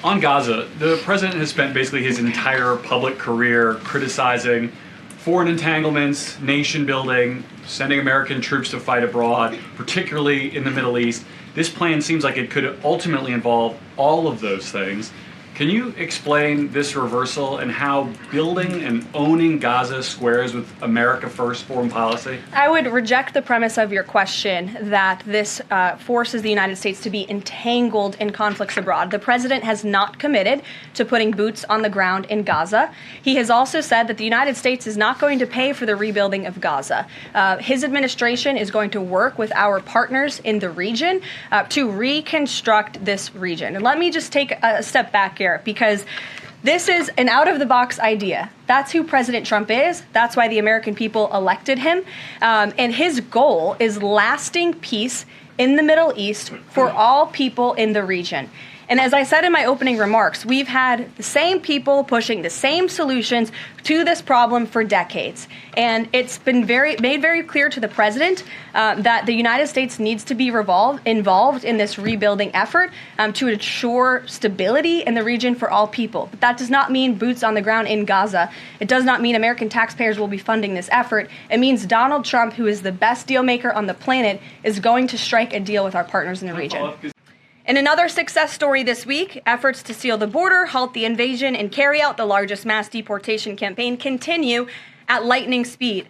On Gaza, the president has spent basically his entire public career criticizing foreign entanglements, nation building, sending American troops to fight abroad, particularly in the Middle East. This plan seems like it could ultimately involve all of those things. Can you explain this reversal and how building and owning Gaza squares with America First foreign policy? I would reject the premise of your question that this forces the United States to be entangled in conflicts abroad. The president has not committed to putting boots on the ground in Gaza. He has also said that the United States is not going to pay for the rebuilding of Gaza. His administration is going to work with our partners in the region to reconstruct this region. And let me just take a step back here, because this is an out-of-the-box idea. That's who President Trump is. That's why the American people elected him. And his goal is lasting peace in the Middle East for all people in the region. And as I said in my opening remarks, we've had the same people pushing the same solutions to this problem for decades. And it's been made very clear to the president that the United States needs to be involved in this rebuilding effort to ensure stability in the region for all people. But that does not mean boots on the ground in Gaza. It does not mean American taxpayers will be funding this effort. It means Donald Trump, who is the best deal maker on the planet, is going to strike a deal with our partners in the region. In another success story this week, efforts to seal the border, halt the invasion, and carry out the largest mass deportation campaign continue at lightning speed.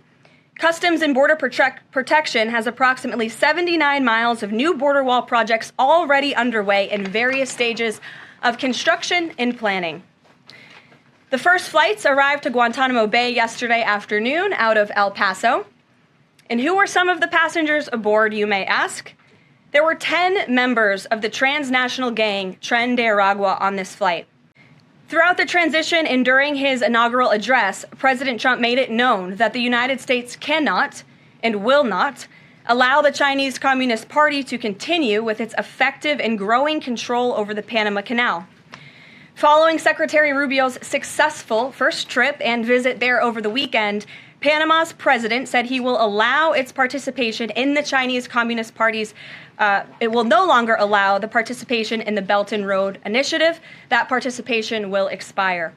Customs and Border Protection has approximately 79 miles of new border wall projects already underway in various stages of construction and planning. The first flights arrived to Guantanamo Bay yesterday afternoon out of El Paso. And who were some of the passengers aboard, you may ask? There were 10 members of the transnational gang Tren de Aragua on this flight. Throughout the transition and during his inaugural address, President Trump made it known that the United States cannot and will not allow the Chinese Communist Party to continue with its effective and growing control over the Panama Canal. Following Secretary Rubio's successful first trip and visit there over the weekend, Panama's president said he will allow its participation in the Chinese Communist Party's it will no longer allow the participation in the Belt and Road Initiative. That participation will expire.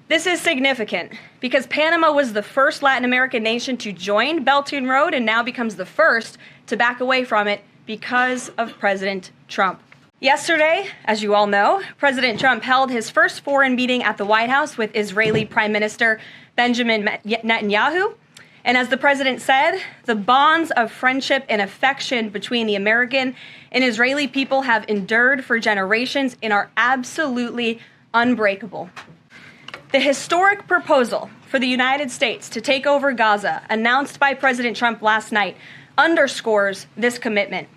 This is significant because Panama was the first Latin American nation to join Belt and Road and now becomes the first to back away from it because of President Trump. Yesterday, as you all know, President Trump held his first foreign meeting at the White House with Israeli Prime Minister Benjamin Netanyahu. And as the president said, the bonds of friendship and affection between the American and Israeli people have endured for generations and are absolutely unbreakable. The historic proposal for the United States to take over Gaza, announced by President Trump last night, underscores this commitment.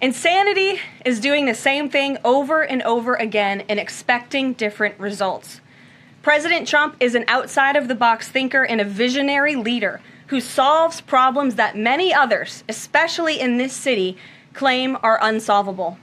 Insanity is doing the same thing over and over again and expecting different results. President Trump is an outside-of-the-box thinker and a visionary leader who solves problems that many others, especially in this city, claim are unsolvable.